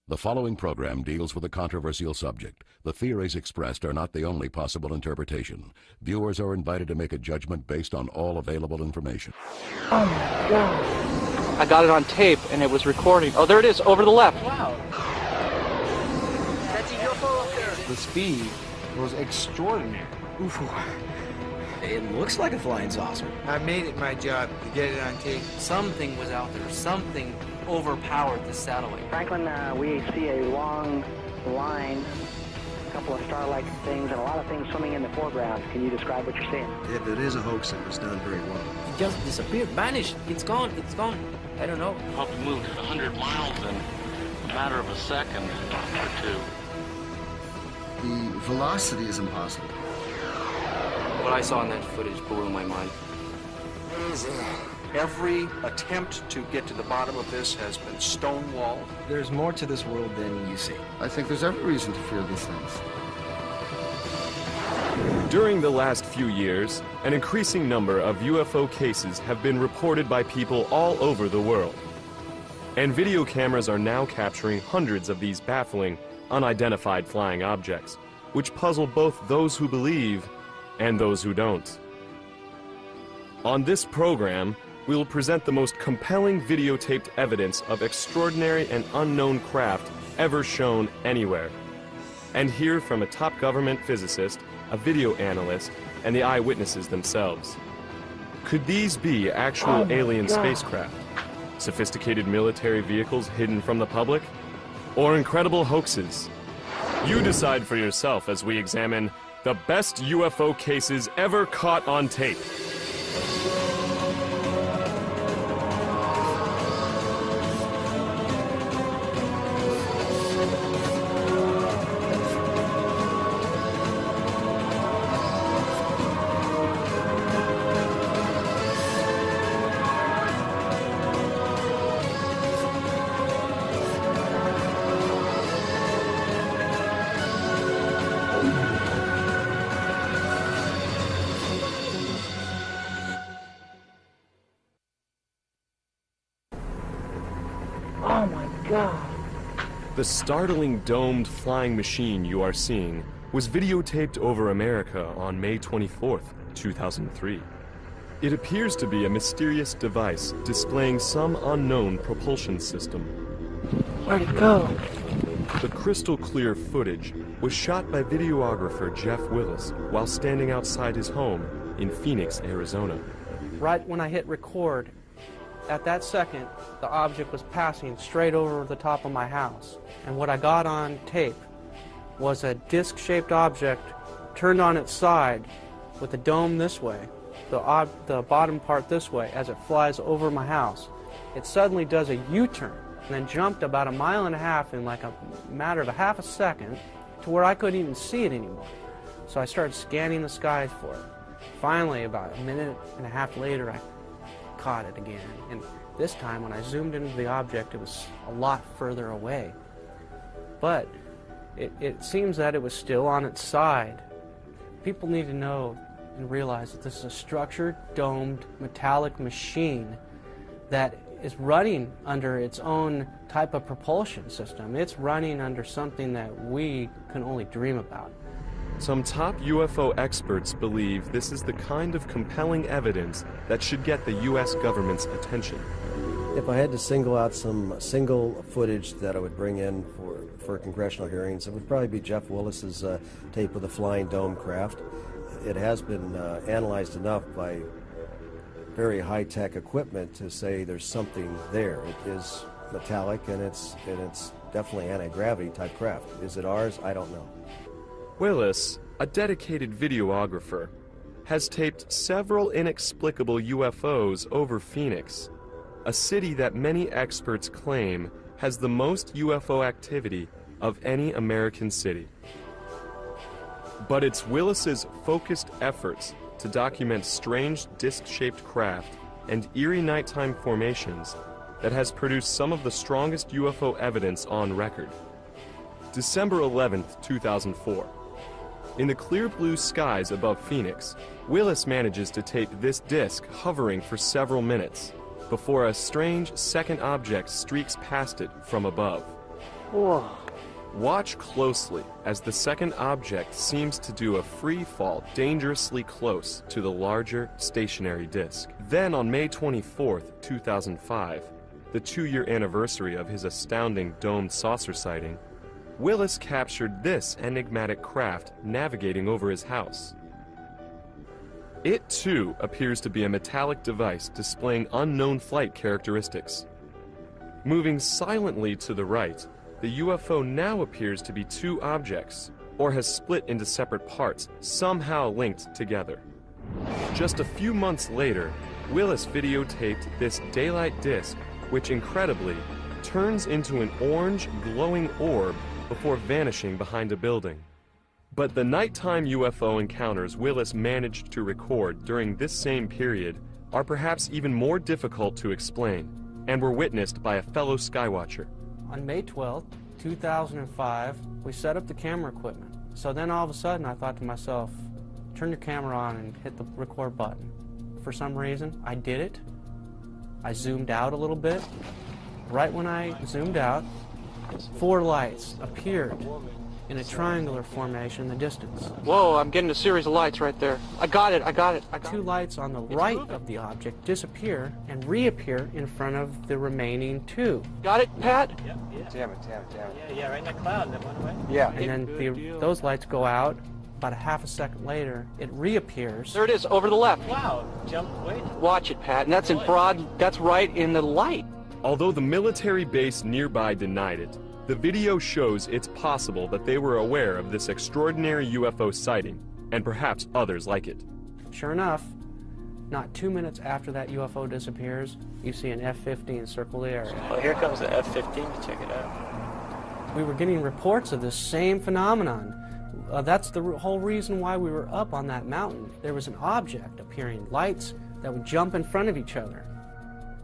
The following program deals with a controversial subject. The theories expressed are not the only possible interpretation. Viewers are invited to make a judgment based on all available information. Oh my God. I got it on tape and it was recording. Oh, there it is, over the left. Wow. That's a UFO up there. The speed was extraordinary. UFO. It looks like a flying saucer. I made it my job to get it on tape. Something was out there. Something overpowered the satellite. Franklin, we see a long line, a couple of star-like things, and a lot of things swimming in the foreground. Can you describe what you're seeing? If it is a hoax, it was done very well. It just disappeared, vanished. It's gone, it's gone. I don't know. Probably moved 100 miles in a matter of a second or two. The velocity is impossible. What I saw in that footage blew my mind. Every attempt to get to the bottom of this has been stonewalled. There's more to this world than you see. I think there's every reason to fear these things. During the last few years, an increasing number of UFO cases have been reported by people all over the world. And video cameras are now capturing hundreds of these baffling, unidentified flying objects, which puzzle both those who believe and those who don't. On this program, we will present the most compelling videotaped evidence of extraordinary and unknown craft ever shown anywhere, and hear from a top government physicist, a video analyst, and the eyewitnesses themselves. Could these be actual alien spacecraft, sophisticated military vehicles hidden from the public, or incredible hoaxes? You decide for yourself as we examine the best UFO cases ever caught on tape. Oh my God. The startling domed flying machine you are seeing was videotaped over America on May 24th, 2003. It appears to be a mysterious device displaying some unknown propulsion system. Where'd it go? The crystal clear footage was shot by videographer Jeff Willis while standing outside his home in Phoenix, Arizona. Right when I hit record, at that second, the object was passing straight over the top of my house. And what I got on tape was a disc-shaped object turned on its side with the dome this way, the bottom part this way, as it flies over my house. It suddenly does a U-turn and then jumped about 1.5 miles in like a matter of a half a second to where I couldn't even see it anymore. So I started scanning the skies for it. Finally, about 1.5 minutes later, I caught it again, and this time when I zoomed into the object it was a lot further away, but it seems that it was still on its side. People need to know and realize that this is a structured, domed, metallic machine that is running under its own type of propulsion system. It's running under something that we can only dream about. Some top UFO experts believe this is the kind of compelling evidence that should get the U.S. government's attention. If I had to single out some single footage that I would bring in for congressional hearings, it would probably be Jeff Willis's tape of the flying dome craft. It has been analyzed enough by very high-tech equipment to say there's something there. It is metallic and it's definitely anti-gravity type craft. Is it ours? I don't know. Willis, a dedicated videographer, has taped several inexplicable UFOs over Phoenix, a city that many experts claim has the most UFO activity of any American city. But it's Willis's focused efforts to document strange disc-shaped craft and eerie nighttime formations that has produced some of the strongest UFO evidence on record. December 11th, 2004. In the clear blue skies above Phoenix, Willis manages to tape this disc hovering for several minutes before a strange second object streaks past it from above. Whoa. Watch closely as the second object seems to do a free fall dangerously close to the larger stationary disk. Then on May 24th, 2005, the 2-year anniversary of his astounding domed saucer sighting, Willis captured this enigmatic craft navigating over his house. It too appears to be a metallic device displaying unknown flight characteristics. Moving silently to the right, the UFO now appears to be 2 objects, or has split into separate parts, somehow linked together. Just a few months later, Willis videotaped this daylight disk, which incredibly turns into an orange glowing orb before vanishing behind a building. But the nighttime UFO encounters Willis managed to record during this same period are perhaps even more difficult to explain, and were witnessed by a fellow skywatcher. On May 12th, 2005, we set up the camera equipment. So then all of a sudden I thought to myself, turn your camera on and hit the record button. For some reason, I did it. I zoomed out a little bit. Right when I zoomed out, 4 lights appeared in a triangular formation in the distance. Whoa, I'm getting a series of lights right there. I got it. 2 lights on the right of the object disappear and reappear in front of the remaining 2. Got it, Pat? Yep. Damn it. Yeah, right in that cloud and that went away. Yeah. And then those lights go out. About a half a second later, it reappears. There it is, over the left. Wow, jump, wait. Watch it, Pat, and that's in broad, that's right in the light. Although the military base nearby denied it, the video shows it's possible that they were aware of this extraordinary UFO sighting, and perhaps others like it. Sure enough, not 2 minutes after that UFO disappears, you see an F-15 circle the area. Well, here comes the F-15 to check it out. We were getting reports of this same phenomenon. That's the whole reason why we were up on that mountain. There was an object appearing, lights that would jump in front of each other.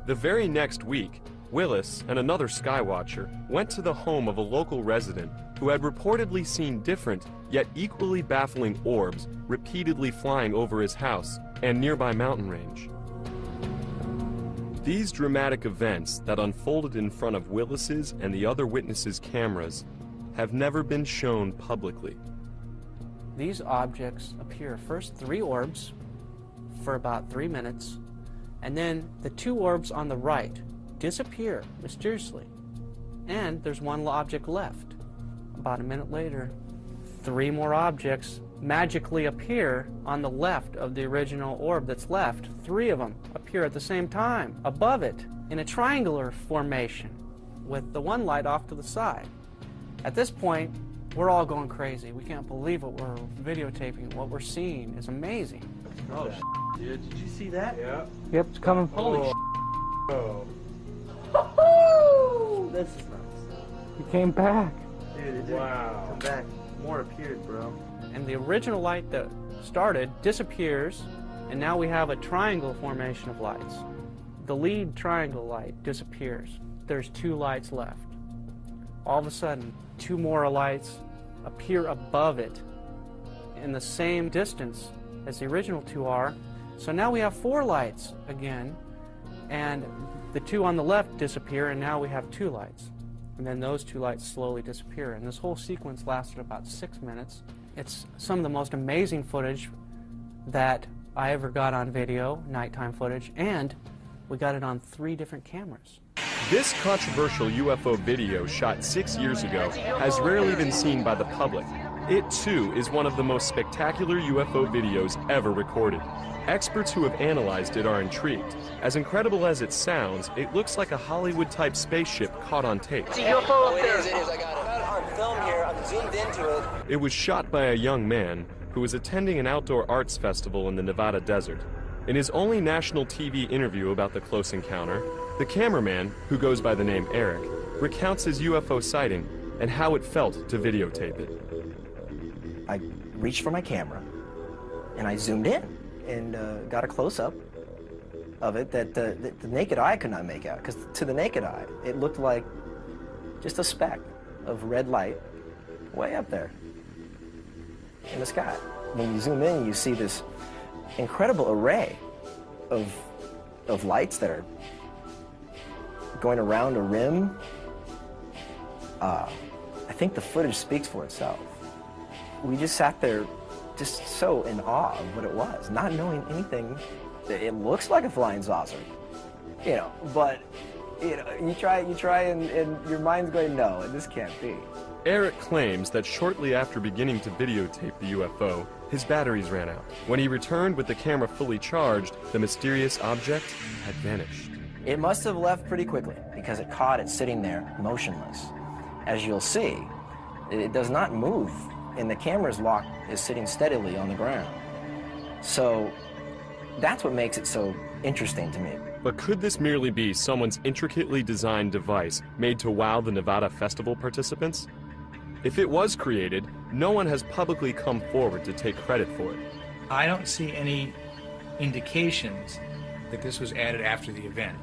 The very next week, Willis and another skywatcher went to the home of a local resident who had reportedly seen different, yet equally baffling orbs repeatedly flying over his house and nearby mountain range. These dramatic events that unfolded in front of Willis's and the other witnesses' cameras have never been shown publicly. These objects appear first 3 orbs for about 3 minutes, and then the 2 orbs on the right disappear mysteriously, and there's 1 object left. About a minute later, 3 more objects magically appear on the left of the original orb that's left. 3 of them appear at the same time above it in a triangular formation with the 1 light off to the side. At this point, we're all going crazy. We can't believe what we're videotaping. What we're seeing is amazing. Oh, dude, did you see that? Yeah. Yep, it's coming. Holy Oh. This is nuts. He came back. Dude, it did come back. More appeared, bro. And the original light that started disappears, and now we have a triangle formation of lights. The lead triangle light disappears. There's 2 lights left. All of a sudden, 2 more lights appear above it in the same distance as the original 2 are. So now we have 4 lights again, and the 2 on the left disappear, and now we have 2 lights. And then those 2 lights slowly disappear. And this whole sequence lasted about 6 minutes. It's some of the most amazing footage that I ever got on video, nighttime footage, and we got it on 3 different cameras. This controversial UFO video shot 6 years ago has rarely been seen by the public. It too is one of the most spectacular UFO videos ever recorded. Experts who have analyzed it are intrigued. As incredible as it sounds, it looks like a Hollywood-type spaceship caught on tape. It's a UFO up there. It is. I got it on film here. I'm zoomed into it. It was shot by a young man who was attending an outdoor arts festival in the Nevada desert. In his only national TV interview about the close encounter, the cameraman, who goes by the name Eric, recounts his UFO sighting and how it felt to videotape it. I reached for my camera, and I zoomed in and got a close-up of it that the naked eye could not make out, because to the naked eye, it looked like just a speck of red light way up there in the sky. When you zoom in, you see this incredible array of lights that are going around a rim I think the footage speaks for itself. We just sat there just so in awe of what it was, not knowing anything. It looks like a flying saucer, you know, but you know, you try and your mind's going, no, this can't be. Eric claims that shortly after beginning to videotape the UFO, his batteries ran out. When he returned with the camera fully charged, the mysterious object had vanished. It must have left pretty quickly because it caught it sitting there, motionless. As you'll see, it does not move, and the camera's lock is sitting steadily on the ground. So that's what makes it so interesting to me. But could this merely be someone's intricately designed device made to wow the Nevada Festival participants? If it was created, no one has publicly come forward to take credit for it. I don't see any indications that this was added after the event.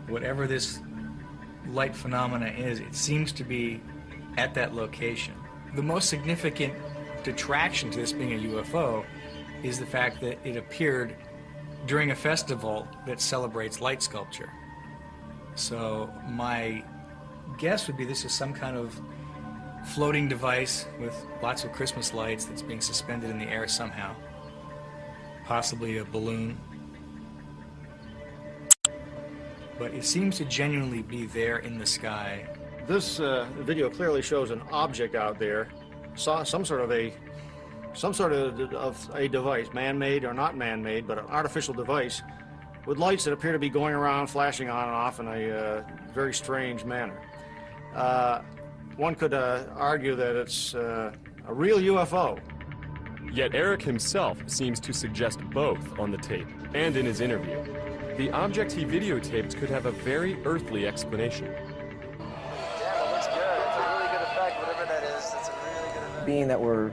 Whatever this light phenomena is, it seems to be at that location. The most significant detraction to this being a UFO is the fact that it appeared during a festival that celebrates light sculpture. So my guess would be this is some kind of floating device with lots of Christmas lights that's being suspended in the air somehow. Possibly a balloon. But it seems to genuinely be there in the sky. This video clearly shows an object out there, some sort of a device, man-made or not man-made, but an artificial device with lights that appear to be going around, flashing on and off in a very strange manner. One could argue that it's a real UFO. Yet Eric himself seems to suggest both on the tape and in his interview. The object he videotaped could have a very earthly explanation. Damn, it looks good. It's a really good effect, whatever that is. It's a really good effect. Being that we're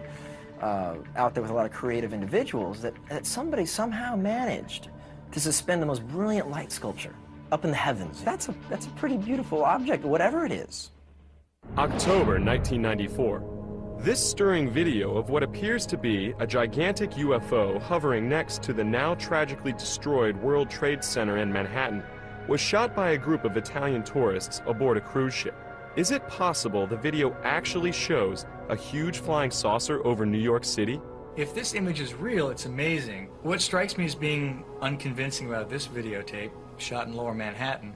out there with a lot of creative individuals, that somebody somehow managed to suspend the most brilliant light sculpture up in the heavens. That's a pretty beautiful object, whatever it is. October 1994. This stirring video of what appears to be a gigantic UFO hovering next to the now tragically destroyed World Trade Center in Manhattan was shot by a group of Italian tourists aboard a cruise ship. Is it possible the video actually shows a huge flying saucer over New York City? If this image is real, it's amazing. What strikes me as being unconvincing about this videotape, shot in Lower Manhattan,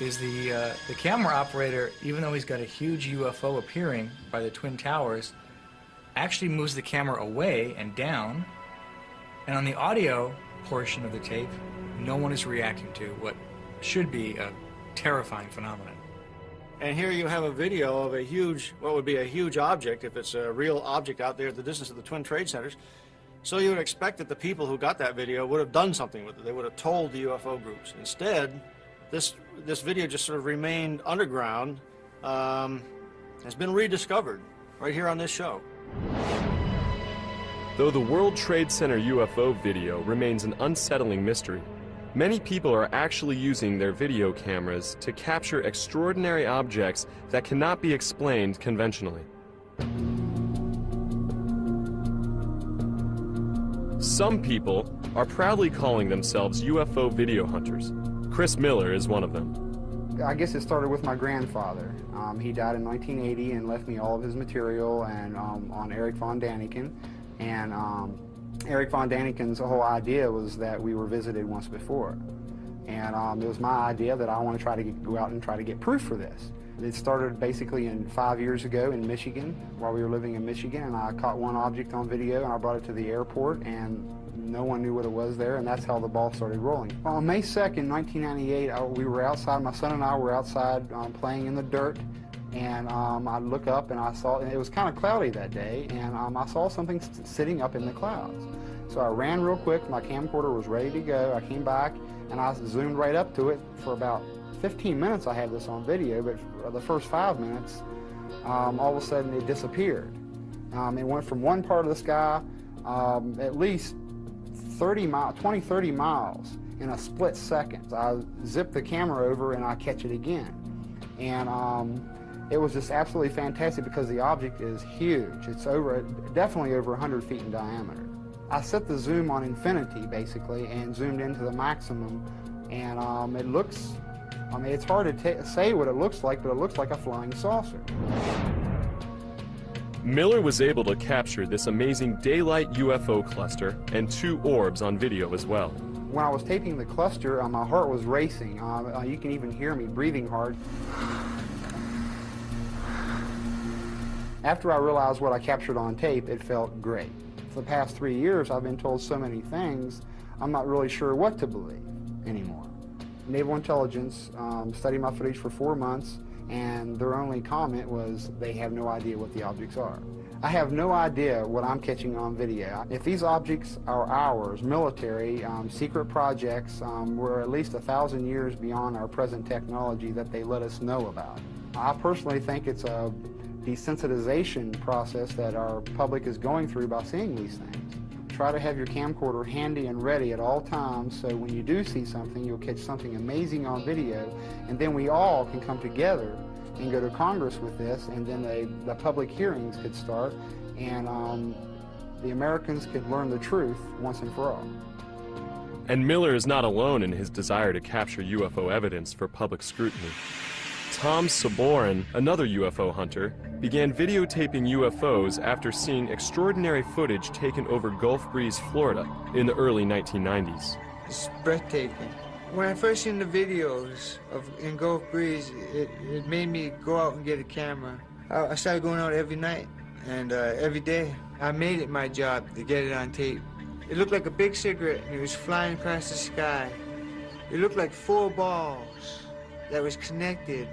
is the camera operator, even though he's got a huge UFO appearing by the Twin Towers, actually moves the camera away and down, and on the audio portion of the tape, no one is reacting to what should be a terrifying phenomenon. And here you have a video of a huge, what would be a huge object, if it's a real object out there at the distance of the Twin Trade Centers. So you would expect that the people who got that video would have done something with it. They would have told the UFO groups. Instead, this video just sort of remained underground, has been rediscovered right here on this show. Though the World Trade Center UFO video remains an unsettling mystery, many people are actually using their video cameras to capture extraordinary objects that cannot be explained conventionally. Some people are proudly calling themselves UFO video hunters. Chris Miller is one of them. I guess it started with my grandfather. He died in 1980 and left me all of his material and on Eric von Daniken. And Eric von Daniken's whole idea was that we were visited once before. And it was my idea that I want to try to go out and try to get proof for this. It started basically 5 years ago in Michigan, while we were living in Michigan, and I caught one object on video and I brought it to the airport, and no one knew what it was there, and that's how the ball started rolling. On May 2nd, 1998, we were outside, my son and I were outside playing in the dirt, and I look up and I saw, and it was kind of cloudy that day, and I saw something sitting up in the clouds. So I ran real quick, my camcorder was ready to go, I came back, and I zoomed right up to it. For about 15 minutes I had this on video, but for the first 5 minutes, all of a sudden it disappeared. It went from one part of the sky at least 20, 30 miles in a split second. I zip the camera over and I catch it again. And it was just absolutely fantastic because the object is huge. It's definitely over 100 feet in diameter. I set the zoom on infinity basically and zoomed into the maximum, and it looks I mean, it's hard to say what it looks like, but it looks like a flying saucer. Miller was able to capture this amazing daylight UFO cluster and 2 orbs on video as well. When I was taping the cluster, my heart was racing. You can even hear me breathing hard. After I realized what I captured on tape, it felt great. For the past 3 years, I've been told so many things, I'm not really sure what to believe anymore. Naval Intelligence studied my footage for 4 months, and their only comment was they have no idea what the objects are. I have no idea what I'm catching on video. If these objects are ours, military, secret projects, we're at least 1,000 years beyond our present technology that they let us know about. I personally think it's a desensitization process that our public is going through by seeing these things. Try to have your camcorder handy and ready at all times, so when you do see something, you'll catch something amazing on video, and then we all can come together and go to Congress with this, and then the public hearings could start, and the Americans could learn the truth once and for all. And Miller is not alone in his desire to capture UFO evidence for public scrutiny. Tom Saborin, another UFO hunter, began videotaping UFOs after seeing extraordinary footage taken over Gulf Breeze, Florida in the early 1990s. It's breathtaking. When I first seen the videos in Gulf Breeze, it made me go out and get a camera. I started going out every night and every day. I made it my job to get it on tape. It looked like a big cigarette and it was flying across the sky. It looked like 4 balls that was connected.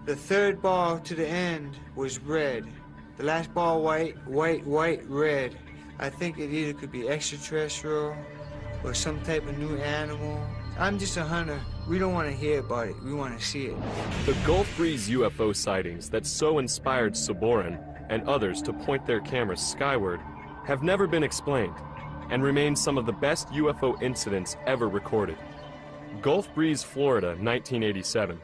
The 3rd ball to the end was red. The last ball white, white, white, red. I think it either could be extraterrestrial or some type of new animal. I'm just a hunter. We don't want to hear about it. We want to see it. The Gulf Breeze UFO sightings that so inspired Saborin and others to point their cameras skyward have never been explained and remain some of the best UFO incidents ever recorded. Gulf Breeze, Florida, 1987.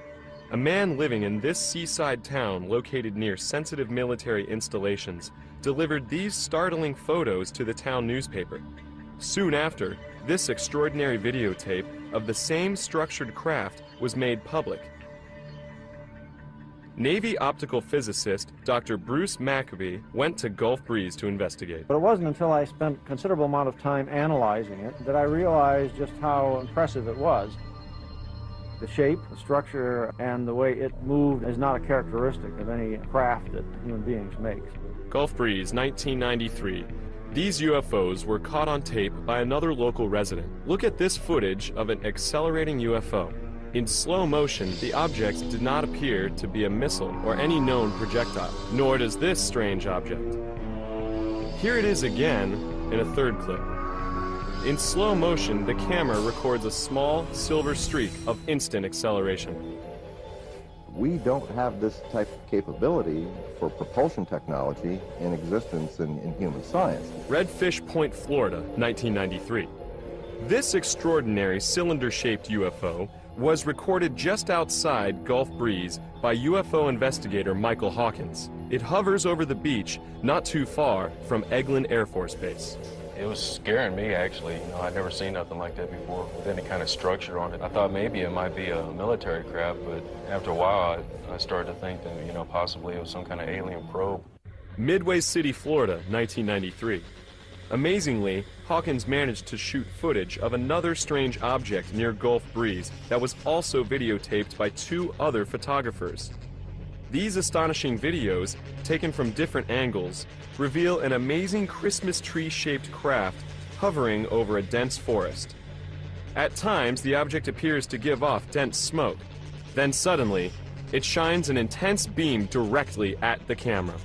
A man living in this seaside town located near sensitive military installations delivered these startling photos to the town newspaper. Soon after, this extraordinary videotape of the same structured craft was made public. Navy optical physicist Dr. Bruce Maccabee went to Gulf Breeze to investigate. But it wasn't until I spent a considerable amount of time analyzing it that I realized just how impressive it was. The shape, the structure, and the way it moved is not a characteristic of any craft that human beings make. Gulf Breeze, 1993. These UFOs were caught on tape by another local resident. Look at this footage of an accelerating UFO. In slow motion, the object did not appear to be a missile or any known projectile, nor does this strange object. Here it is again in a 3rd clip. In slow motion, the camera records a small silver streak of instant acceleration. We don't have this type of capability for propulsion technology in existence in human science. Redfish Point, Florida, 1993. This extraordinary cylinder-shaped UFO was recorded just outside Gulf Breeze by UFO investigator Michael Hawkins. It hovers over the beach not too far from Eglin Air Force Base. It was scaring me, actually. You know, I'd never seen nothing like that before with any kind of structure on it. I thought maybe it might be a military craft, but after a while, I started to think that, you know, possibly it was some kind of alien probe. Midway City, Florida, 1993. Amazingly, Hawkins managed to shoot footage of another strange object near Gulf Breeze that was also videotaped by 2 other photographers. These astonishing videos, taken from different angles, reveal an amazing Christmas tree-shaped craft hovering over a dense forest. At times, the object appears to give off dense smoke. Then suddenly, it shines an intense beam directly at the camera.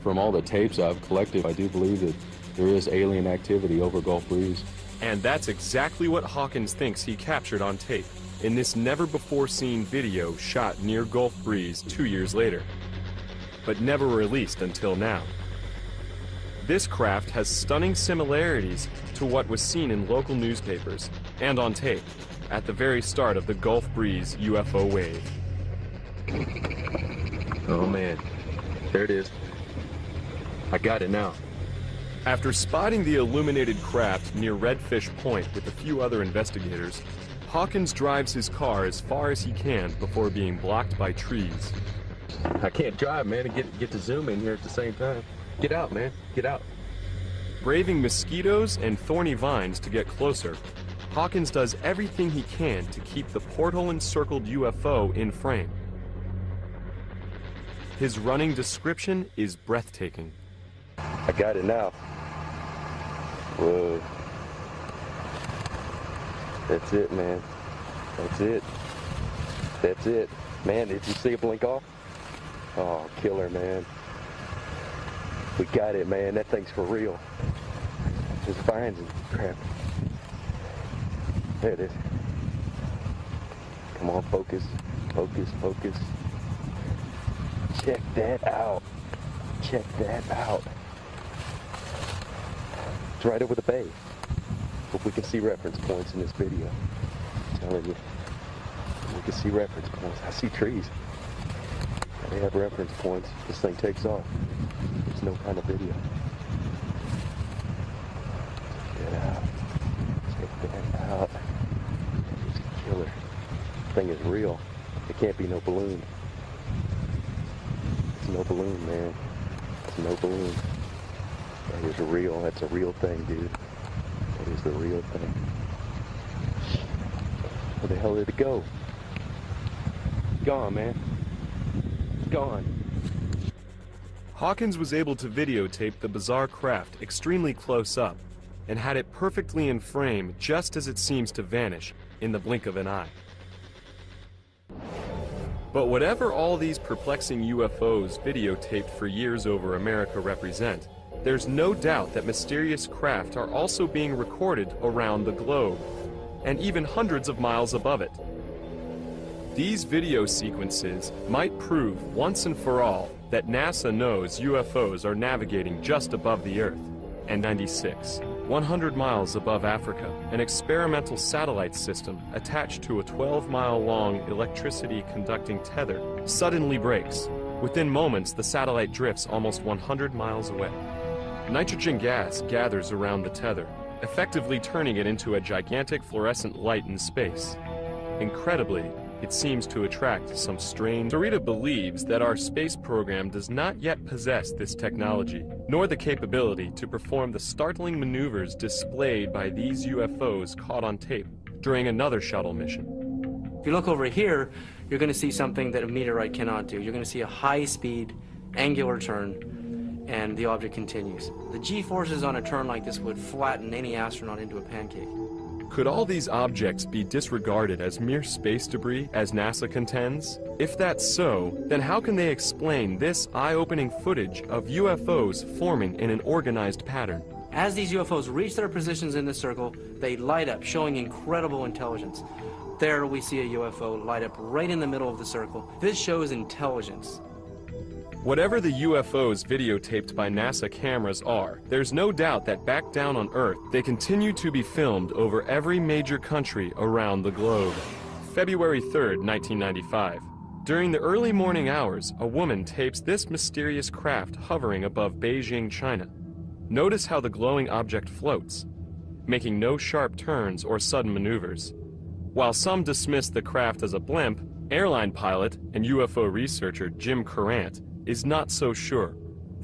From all the tapes I've collected, I do believe that there is alien activity over Gulf Breeze. And that's exactly what Hawkins thinks he captured on tape in this never-before-seen video shot near Gulf Breeze 2 years later, but never released until now. This craft has stunning similarities to what was seen in local newspapers and on tape at the very start of the Gulf Breeze UFO wave. Oh man, there it is. I got it now. After spotting the illuminated craft near Redfish Point with a few other investigators, Hawkins drives his car as far as he can before being blocked by trees. I can't drive, man, and get to zoom in here at the same time. Get out, man. Get out. Braving mosquitoes and thorny vines to get closer, Hawkins does everything he can to keep the portal-encircled UFO in frame. His running description is breathtaking. I got it now. Whoa. That's it, man. That's it. That's it. Man, did you see it blink off? Oh, killer, man. We got it, man. That thing's for real. Just vines and crap. There it is. Come on, focus. Focus, focus. Check that out. Check that out. It's right over the bay. Hope we can see reference points in this video. I'm telling you. We can see reference points. I see trees. They have reference points. This thing takes off. There's no kind of video. Check that out. Check that out. It's a killer. This thing is real. It can't be no balloon. It's no balloon, man. It's no balloon. That is real. That's a real thing, dude. That is the real thing. Where the hell did it go? Gone, man. Gone. Hawkins was able to videotape the bizarre craft extremely close up and had it perfectly in frame just as it seems to vanish in the blink of an eye. But whatever all these perplexing UFOs videotaped for years over America represent, there's no doubt that mysterious craft are also being recorded around the globe, and even hundreds of miles above it. These video sequences might prove once and for all that NASA knows UFOs are navigating just above the Earth. And 96, 100 miles above Africa, an experimental satellite system attached to a 12-mile-long electricity-conducting tether suddenly breaks. Within moments, the satellite drifts almost 100 miles away. Nitrogen gas gathers around the tether, effectively turning it into a gigantic fluorescent light in space. Incredibly, it seems to attract some strange... Sarita believes that our space program does not yet possess this technology, nor the capability to perform the startling maneuvers displayed by these UFOs caught on tape during another shuttle mission. If you look over here, you're going to see something that a meteorite cannot do. You're going to see a high-speed, angular turn, and the object continues. The G-forces on a turn like this would flatten any astronaut into a pancake. Could all these objects be disregarded as mere space debris, as NASA contends? If that's so, then how can they explain this eye-opening footage of UFOs forming in an organized pattern? As these UFOs reach their positions in the circle, they light up, showing incredible intelligence. There we see a UFO light up right in the middle of the circle. This shows intelligence. Whatever the UFOs videotaped by NASA cameras are, there's no doubt that back down on Earth, they continue to be filmed over every major country around the globe. February 3rd, 1995. During the early morning hours, a woman tapes this mysterious craft hovering above Beijing, China. Notice how the glowing object floats, making no sharp turns or sudden maneuvers. While some dismiss the craft as a blimp, airline pilot and UFO researcher Jim Courant is not so sure.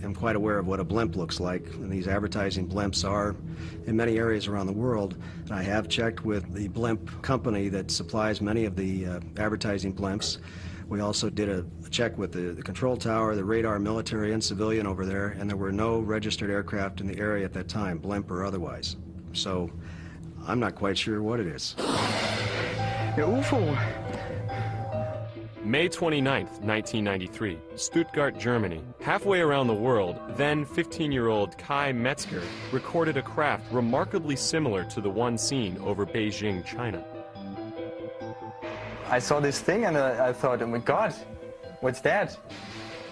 I'm quite aware of what a blimp looks like, and these advertising blimps are in many areas around the world. And I have checked with the blimp company that supplies many of the advertising blimps. We also did a check with the control tower, the radar, military and civilian over there, and there were no registered aircraft in the area at that time, blimp or otherwise. So I'm not quite sure what it is. UFO. May 29th, 1993, Stuttgart, Germany. Halfway around the world, then 15-year-old Kai Metzger recorded a craft remarkably similar to the one seen over Beijing, China. I saw this thing and I thought, oh my God, what's that?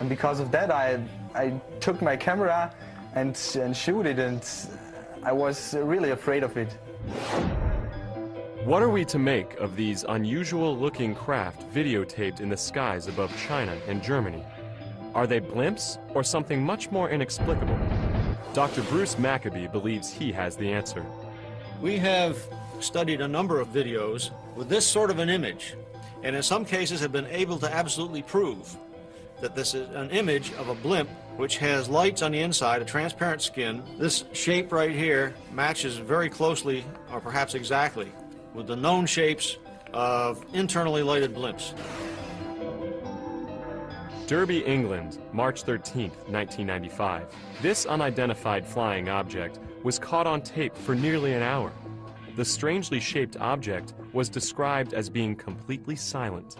And because of that, I took my camera and shoot it, and I was really afraid of it. What are we to make of these unusual-looking craft videotaped in the skies above China and Germany? Are they blimps or something much more inexplicable? Dr. Bruce Maccabee believes he has the answer. We have studied a number of videos with this sort of an image, and in some cases have been able to absolutely prove that this is an image of a blimp which has lights on the inside, a transparent skin. This shape right here matches very closely, or perhaps exactly, with the known shapes of internally lighted blimps. Derby, England, March 13, 1995. This unidentified flying object was caught on tape for nearly an hour. The strangely shaped object was described as being completely silent.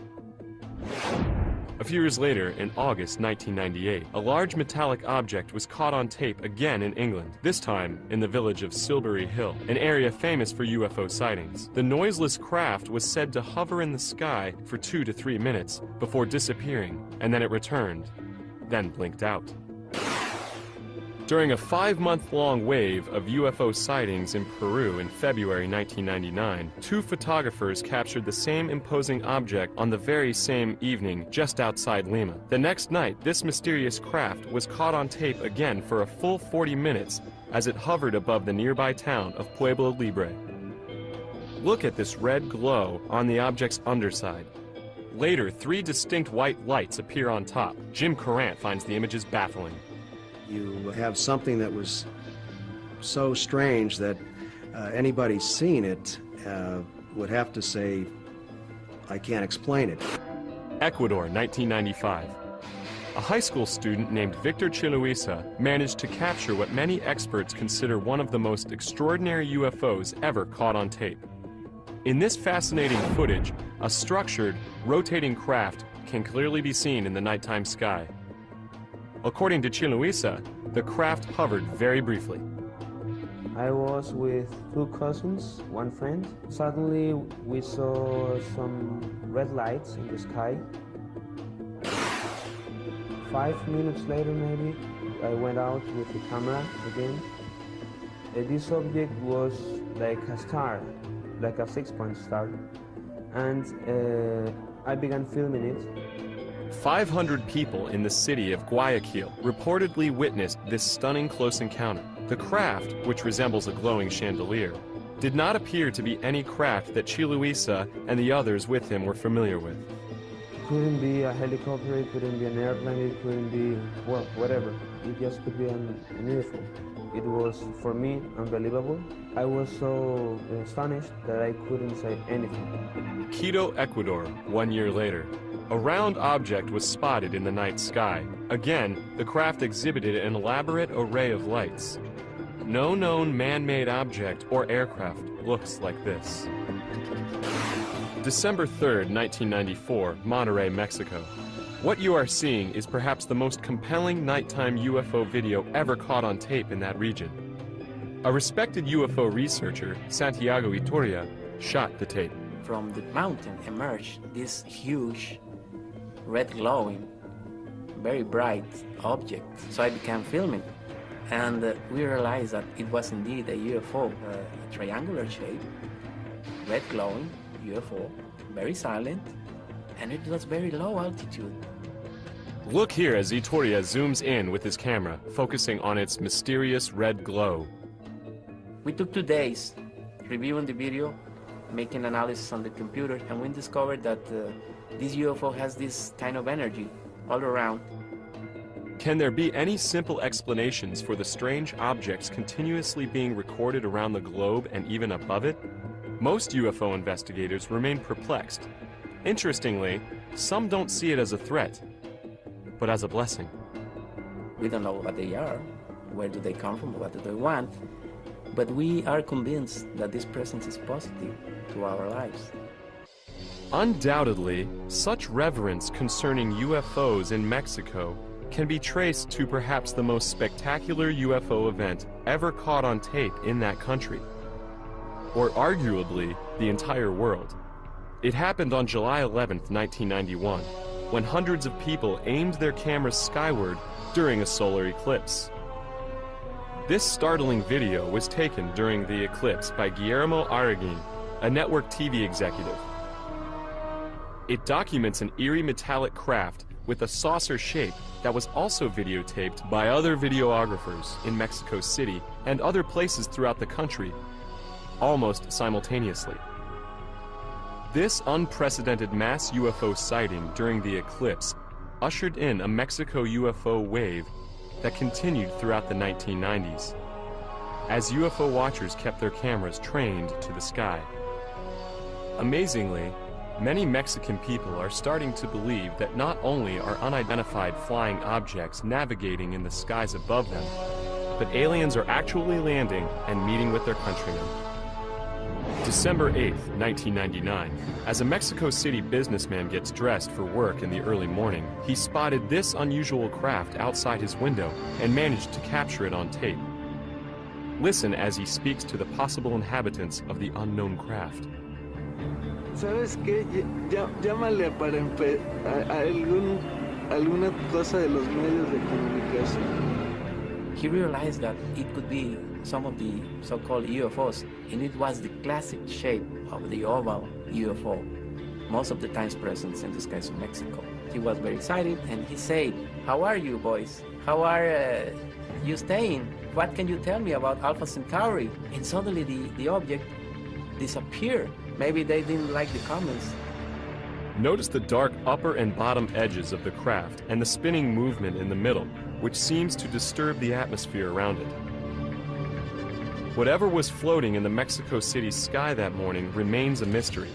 A few years later, in August 1998, a large metallic object was caught on tape again in England, this time in the village of Silbury Hill, an area famous for UFO sightings. The noiseless craft was said to hover in the sky for 2 to 3 minutes before disappearing, and then it returned, then blinked out. During a 5-month-long wave of UFO sightings in Peru in February 1999, 2 photographers captured the same imposing object on the very same evening just outside Lima. The next night, this mysterious craft was caught on tape again for a full 40 minutes as it hovered above the nearby town of Pueblo Libre. Look at this red glow on the object's underside. Later, 3 distinct white lights appear on top. Jim Courant finds the images baffling. You have something that was so strange that anybody seeing it would have to say, I can't explain it. Ecuador, 1995. A high school student named Victor Chiluisa managed to capture what many experts consider one of the most extraordinary UFOs ever caught on tape. In this fascinating footage, a structured, rotating craft can clearly be seen in the nighttime sky. According to Chiluisa, the craft hovered very briefly. I was with 2 cousins, 1 friend. Suddenly we saw some red lights in the sky. 5 minutes later maybe, I went out with the camera again. This object was like a star, like a 6-point star. And I began filming it. 500 people in the city of Guayaquil reportedly witnessed this stunning close encounter. The craft, which resembles a glowing chandelier, did not appear to be any craft that Chiluisa and the others with him were familiar with. It couldn't be a helicopter, it couldn't be an airplane, it couldn't be, well, whatever. It just could be an UFO. It was, for me, unbelievable. I was so astonished that I couldn't say anything. Quito, Ecuador, 1 year later. A round object was spotted in the night sky. Again, the craft exhibited an elaborate array of lights. No known man-made object or aircraft looks like this. December 3rd, 1994, Monterrey, Mexico. What you are seeing is perhaps the most compelling nighttime UFO video ever caught on tape in that region. A respected UFO researcher, Santiago Itoria, shot the tape. From the mountain emerged this huge, red glowing, very bright object. So I began filming, and we realized that it was indeed a UFO, a triangular shape, red glowing UFO, very silent, and it was very low altitude. Look here as Itoria zooms in with his camera, focusing on its mysterious red glow. We took 2 days reviewing the video, making analysis on the computer, and we discovered that this UFO has this kind of energy all around. Can there be any simple explanations for the strange objects continuously being recorded around the globe and even above it? Most UFO investigators remain perplexed. Interestingly, some don't see it as a threat, but as a blessing. We don't know what they are, where do they come from, what do they want, but we are convinced that this presence is positive to our lives. Undoubtedly, such reverence concerning UFOs in Mexico can be traced to perhaps the most spectacular UFO event ever caught on tape in that country, or arguably the entire world. It happened on July 11th, 1991, when hundreds of people aimed their cameras skyward during a solar eclipse. This startling video was taken during the eclipse by Guillermo Arriguin, a network TV executive. It documents an eerie metallic craft with a saucer shape that was also videotaped by other videographers in Mexico City and other places throughout the country, almost simultaneously. This unprecedented mass UFO sighting during the eclipse ushered in a Mexico UFO wave that continued throughout the 1990s, as UFO watchers kept their cameras trained to the sky. Amazingly, many Mexican people are starting to believe that not only are unidentified flying objects navigating in the skies above them, but aliens are actually landing and meeting with their countrymen. December 8, 1999, as a Mexico City businessman gets dressed for work in the early morning, he spotted this unusual craft outside his window and managed to capture it on tape. Listen as he speaks to the possible inhabitants of the unknown craft. ¿Sabes qué? Llámale para alguna cosa de los medios de comunicación. He realized that it could be some of the so-called UFOs, and it was the classic shape of the oval UFO, most of the times present in the skies of Mexico. He was very excited, and he said, "How are you, boys? How are you staying? What can you tell me about Alpha Centauri?" And suddenly the object disappeared. Maybe they didn't like the comments. Notice the dark upper and bottom edges of the craft and the spinning movement in the middle, which seems to disturb the atmosphere around it. Whatever was floating in the Mexico City sky that morning remains a mystery.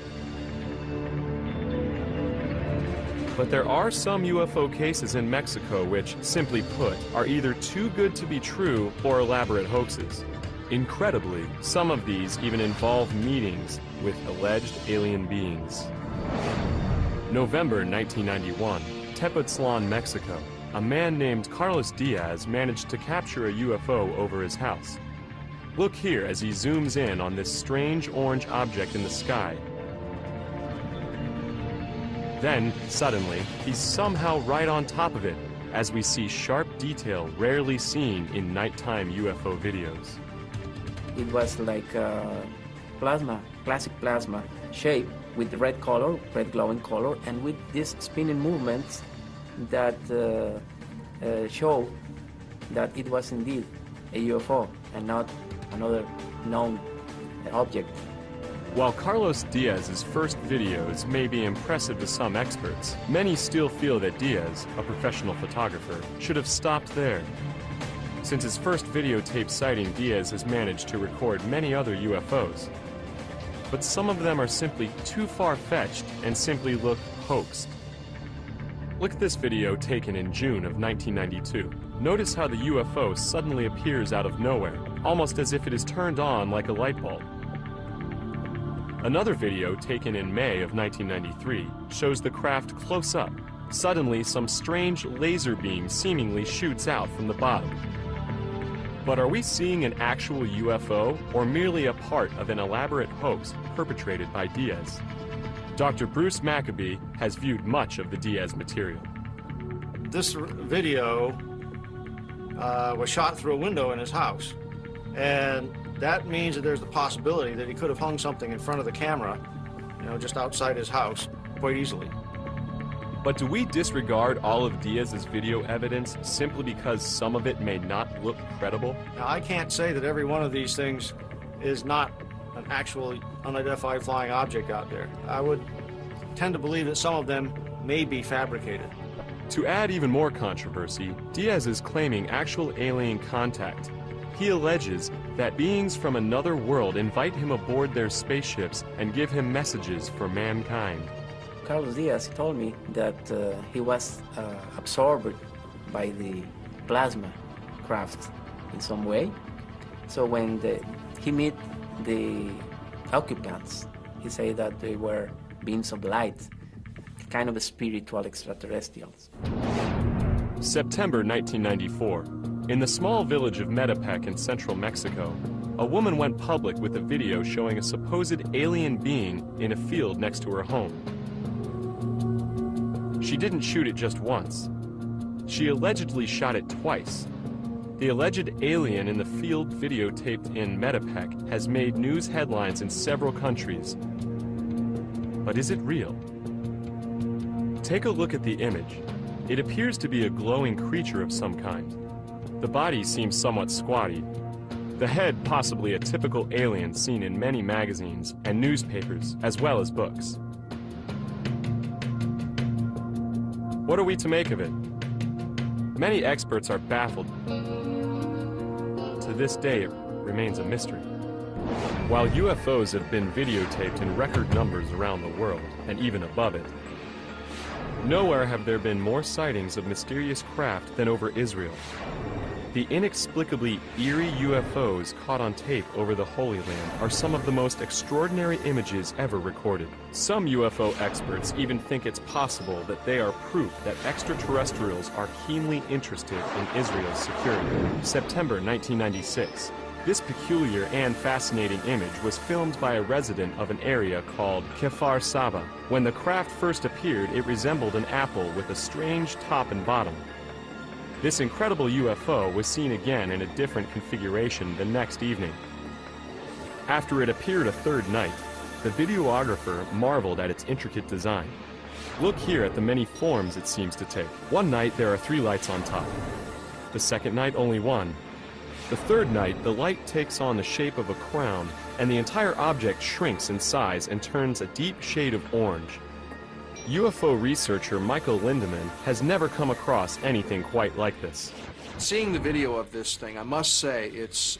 But there are some UFO cases in Mexico which, simply put, are either too good to be true or elaborate hoaxes. Incredibly, some of these even involve meetings with alleged alien beings. November 1991, Tepoztlan, Mexico. A man named Carlos Diaz managed to capture a UFO over his house. Look here as he zooms in on this strange orange object in the sky. Then, suddenly, he's somehow right on top of it, as we see sharp detail rarely seen in nighttime UFO videos. It was like plasma, classic plasma shape with red color, red glowing color, and with these spinning movements that show that it was indeed a UFO and not another known object. While Carlos Diaz's first videos may be impressive to some experts, many still feel that Diaz, a professional photographer, should have stopped there. Since his first videotape sighting, Diaz has managed to record many other UFOs. But some of them are simply too far-fetched and simply look hoaxed. Look at this video taken in June of 1992. Notice how the UFO suddenly appears out of nowhere, almost as if it is turned on like a light bulb. Another video taken in May of 1993 shows the craft close up. Suddenly, some strange laser beam seemingly shoots out from the bottom. But are we seeing an actual UFO or merely a part of an elaborate hoax perpetrated by Diaz? Dr. Bruce Maccabee has viewed much of the Diaz material. This video was shot through a window in his house, and that means that there's the possibility that he could have hung something in front of the camera, just outside his house, quite easily. But do we disregard all of Diaz's video evidence simply because some of it may not look credible? Now, I can't say that every one of these things is not an actual unidentified flying object out there. I would tend to believe that some of them may be fabricated. To add even more controversy, Diaz is claiming actual alien contact. He alleges that beings from another world invite him aboard their spaceships and give him messages for mankind. Carlos Diaz told me that he was absorbed by the plasma craft in some way. So when he met the occupants, he said that they were beings of light, kind of spiritual extraterrestrials. September 1994. In the small village of Metepec in central Mexico, a woman went public with a video showing a supposed alien being in a field next to her home. She didn't shoot it just once. She allegedly shot it twice. The alleged alien in the field videotaped in Metepec has made news headlines in several countries. But is it real? Take a look at the image. It appears to be a glowing creature of some kind. The body seems somewhat squatty. The head possibly a typical alien seen in many magazines and newspapers, as well as books. What are we to make of it? Many experts are baffled. To this day, it remains a mystery. While UFOs have been videotaped in record numbers around the world, and even above it, nowhere have there been more sightings of mysterious craft than over Israel. The inexplicably eerie UFOs caught on tape over the Holy Land are some of the most extraordinary images ever recorded. Some UFO experts even think it's possible that they are proof that extraterrestrials are keenly interested in Israel's security. September 1996. This peculiar and fascinating image was filmed by a resident of an area called Kfar Saba. When the craft first appeared, it resembled an apple with a strange top and bottom. This incredible UFO was seen again in a different configuration the next evening. After it appeared a third night, the videographer marveled at its intricate design. Look here at the many forms it seems to take. One night there are 3 lights on top. The second night only 1. The third night the light takes on the shape of a crown and the entire object shrinks in size and turns a deep shade of orange. UFO researcher Michael Lindemann has never come across anything quite like this. Seeing the video of this thing, I must say it's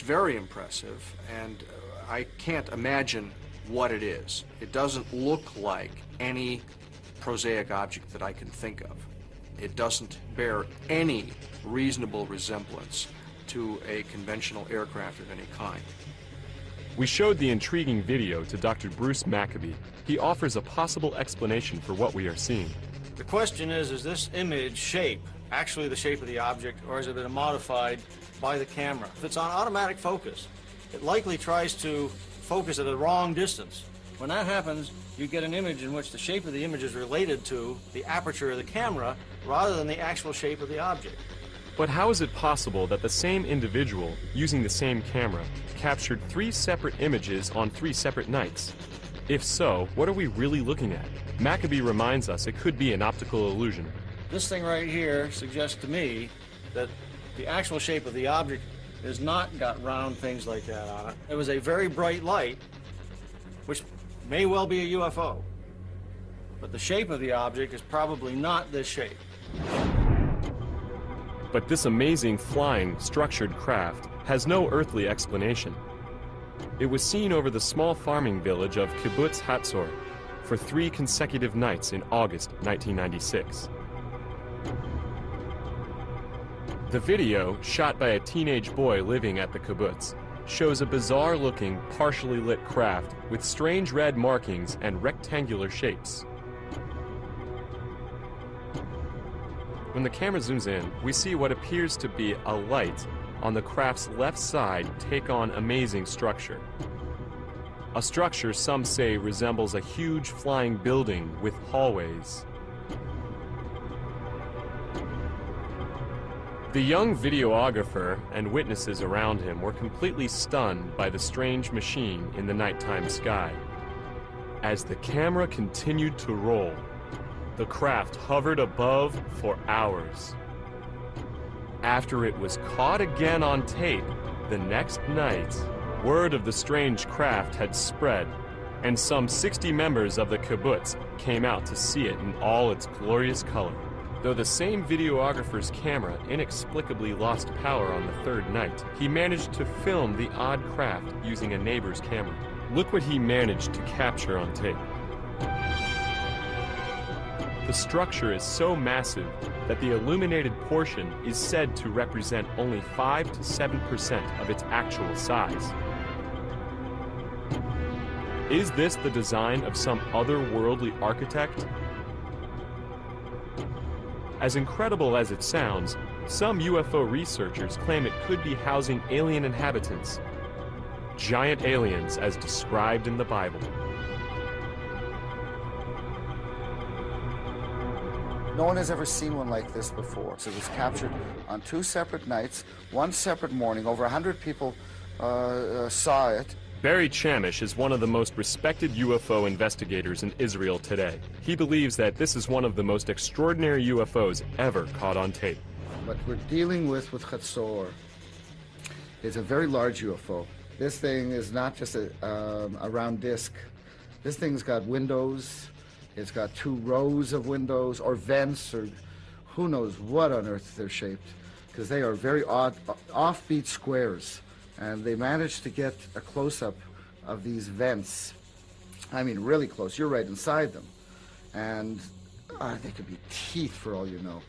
very impressive, and I can't imagine what it is. It doesn't look like any prosaic object that I can think of. It doesn't bear any reasonable resemblance to a conventional aircraft of any kind. We showed the intriguing video to Dr. Bruce Maccabee. He offers a possible explanation for what we are seeing. The question is this image shape actually the shape of the object, or has it been modified by the camera? If it's on automatic focus, it likely tries to focus at a wrong distance. When that happens, you get an image in which the shape of the image is related to the aperture of the camera rather than the actual shape of the object. But how is it possible that the same individual, using the same camera, captured 3 separate images on 3 separate nights? If so, what are we really looking at? Maccabee reminds us it could be an optical illusion. This thing right here suggests to me that the actual shape of the object has not got round things like that on it. It was a very bright light, which may well be a UFO. But the shape of the object is probably not this shape. But this amazing flying, structured craft has no earthly explanation. It was seen over the small farming village of Kibbutz Hatzor for 3 consecutive nights in August 1996. The video, shot by a teenage boy living at the kibbutz, shows a bizarre-looking, partially lit craft with strange red markings and rectangular shapes. When the camera zooms in, we see what appears to be a light on the craft's left side take on amazing structure. A structure some say resembles a huge flying building with hallways. The young videographer and witnesses around him were completely stunned by the strange machine in the nighttime sky. As the camera continued to roll, the craft hovered above for hours. After it was caught again on tape the next night, word of the strange craft had spread, and some 60 members of the kibbutz came out to see it in all its glorious color. Though the same videographer's camera inexplicably lost power on the 3rd night, he managed to film the odd craft using a neighbor's camera. Look what he managed to capture on tape. The structure is so massive that the illuminated portion is said to represent only 5 to 7% of its actual size. Is this the design of some otherworldly architect? As incredible as it sounds, some UFO researchers claim it could be housing alien inhabitants. Giant aliens as described in the Bible. No one has ever seen one like this before. So it was captured on 2 separate nights, 1 separate morning. Over 100 people saw it. Barry Chamish is one of the most respected UFO investigators in Israel today. He believes that this is one of the most extraordinary UFOs ever caught on tape. What we're dealing with Hatzor is a very large UFO. This thing is not just a round disc. This thing's got windows, It's got 2 rows of windows or vents or who knows what on earth they're shaped, because they are very odd, offbeat squares. And they managed to get a close-up of these vents. I mean, really close. You're right inside them. And they could be teeth for all you know.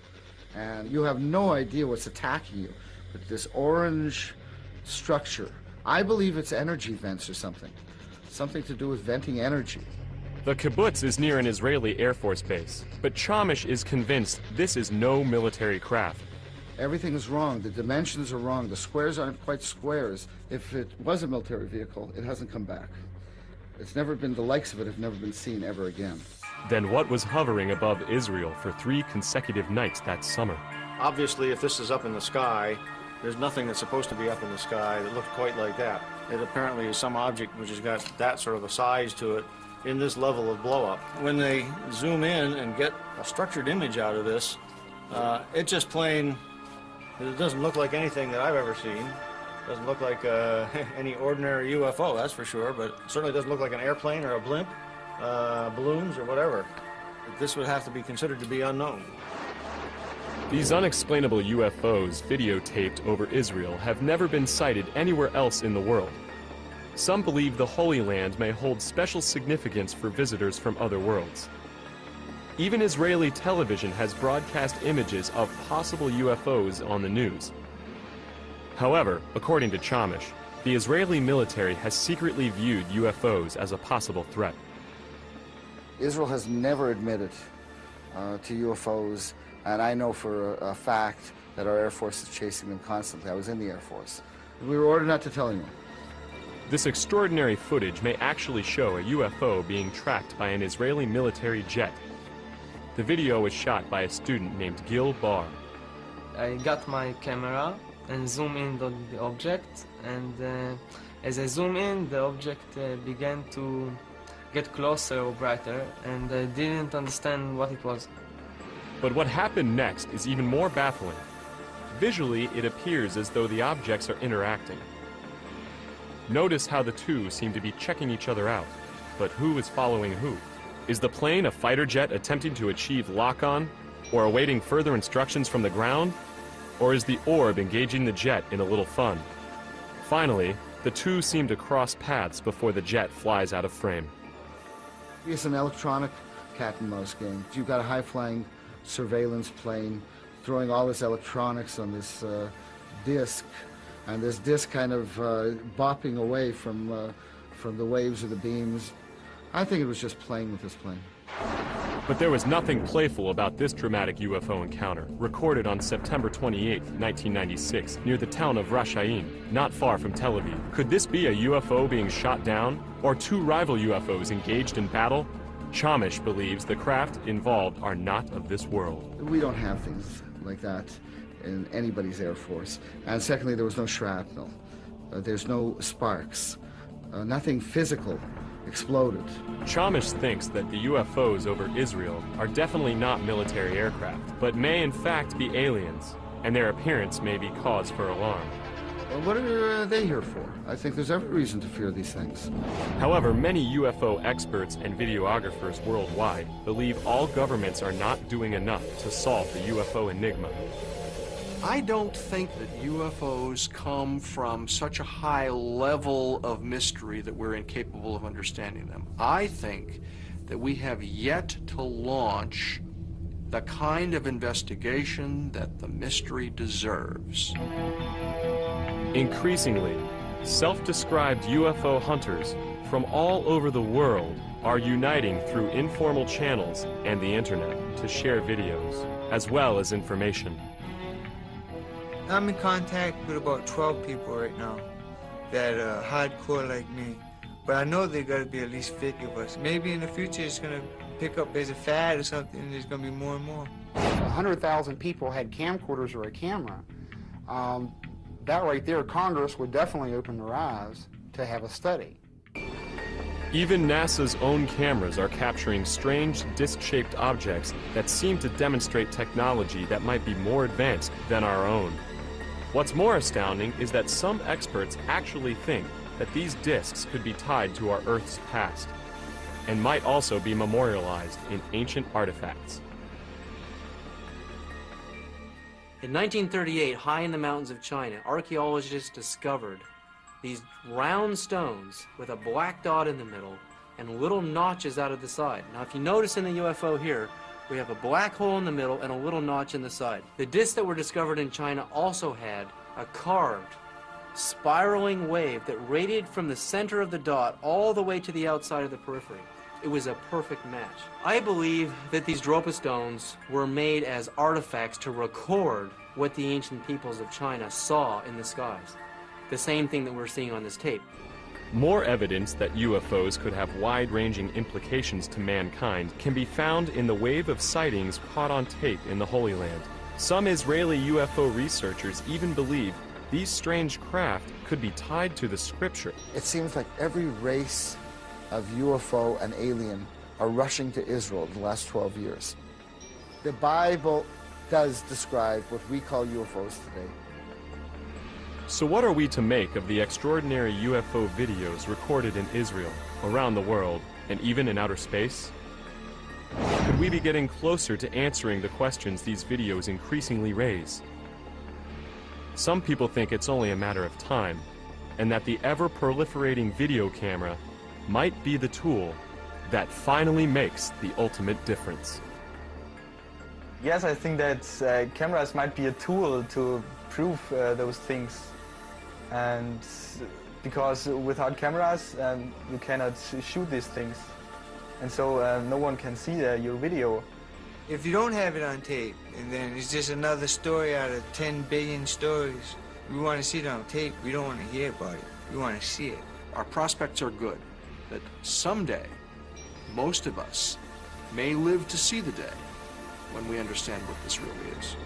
And you have no idea what's attacking you. But this orange structure, I believe it's energy vents or something. Something to do with venting energy. The kibbutz is near an Israeli Air Force base, but Chamish is convinced this is no military craft. Everything is wrong. The dimensions are wrong. The squares aren't quite squares. If it was a military vehicle, it hasn't come back. It's never been, the likes of it have never been seen ever again. Then what was hovering above Israel for 3 consecutive nights that summer? Obviously, if this is up in the sky, there's nothing that's supposed to be up in the sky that looks quite like that. It apparently is some object which has got that sort of a size to it in this level of blow-up. When they zoom in and get a structured image out of this, it just plain, it doesn't look like anything that I've ever seen. It doesn't look like any ordinary UFO, that's for sure, but it certainly doesn't look like an airplane or a blimp, balloons or whatever. This would have to be considered to be unknown. These unexplainable UFOs videotaped over Israel have never been sighted anywhere else in the world. Some believe the Holy Land may hold special significance for visitors from other worlds. Even Israeli television has broadcast images of possible UFOs on the news. However, according to Chamish, the Israeli military has secretly viewed UFOs as a possible threat. Israel has never admitted to UFOs, and I know for a fact that our Air Force is chasing them constantly. I was in the Air Force. We were ordered not to tell anyone. This extraordinary footage may actually show a UFO being tracked by an Israeli military jet. The video was shot by a student named Gil Bar. I got my camera and zoom in on the object, and as I zoom in, the object began to get closer or brighter, and I didn't understand what it was. But what happened next is even more baffling. Visually, it appears as though the objects are interacting. Notice how the two seem to be checking each other out. But who is following who? Is the plane a fighter jet attempting to achieve lock-on, or awaiting further instructions from the ground? Or is the orb engaging the jet in a little fun? Finally, the two seem to cross paths before the jet flies out of frame. It's an electronic cat and mouse game. You've got a high-flying surveillance plane throwing all this electronics on this disc, and this disc kind of bopping away from the waves or the beams. I think it was just playing with this plane. But there was nothing playful about this dramatic UFO encounter, recorded on September 28, 1996, near the town of Rashaim, not far from Tel Aviv. Could this be a UFO being shot down, or 2 rival UFOs engaged in battle? Chamish believes the craft involved are not of this world. We don't have things like that in anybody's Air Force. And secondly, there was no shrapnel. There's no sparks. Nothing physical exploded. Chamish thinks that the UFOs over Israel are definitely not military aircraft, but may in fact be aliens, and their appearance may be cause for alarm. Well, what are they here for? I think there's every reason to fear these things. However, many UFO experts and videographers worldwide believe all governments are not doing enough to solve the UFO enigma. I don't think that UFOs come from such a high level of mystery that we're incapable of understanding them. I think that we have yet to launch the kind of investigation that the mystery deserves. Increasingly, self-described UFO hunters from all over the world are uniting through informal channels and the internet to share videos, as well as information. I'm in contact with about 12 people right now that are hardcore like me. But I know there got to be at least 50 of us. Maybe in the future it's going to pick up as a fad or something, and there's going to be more and more. If 100,000 people had camcorders or a camera, that right there, Congress would definitely open their eyes to have a study. Even NASA's own cameras are capturing strange disc-shaped objects that seem to demonstrate technology that might be more advanced than our own. What's more astounding is that some experts actually think that these discs could be tied to our Earth's past. and might also be memorialized in ancient artifacts. In 1938, high in the mountains of China, archaeologists discovered these round stones with a black dot in the middle and little notches out of the side. Now, if you notice in the UFO here, we have a black hole in the middle and a little notch in the side. The discs that were discovered in China also had a carved, spiraling wave that radiated from the center of the dot all the way to the outside of the periphery. It was a perfect match. I believe that these Dropa stones were made as artifacts to record what the ancient peoples of China saw in the skies. The same thing that we're seeing on this tape. More evidence that UFOs could have wide-ranging implications to mankind can be found in the wave of sightings caught on tape in the Holy Land. Some Israeli UFO researchers even believe these strange craft could be tied to the scripture. It seems like every race of UFO and alien are rushing to Israel in the last 12 years. The Bible does describe what we call UFOs today. So what are we to make of the extraordinary UFO videos recorded in Israel, around the world, and even in outer space? Could we be getting closer to answering the questions these videos increasingly raise? Some people think it's only a matter of time, and that the ever-proliferating video camera might be the tool that finally makes the ultimate difference. Yes, I think that cameras might be a tool to prove those things. And because without cameras, you cannot shoot these things. And so no one can see your video. If you don't have it on tape, and then it's just another story out of 10 billion stories, we want to see it on tape. We don't want to hear about it. We want to see it. Our prospects are good, that someday, most of us may live to see the day when we understand what this really is.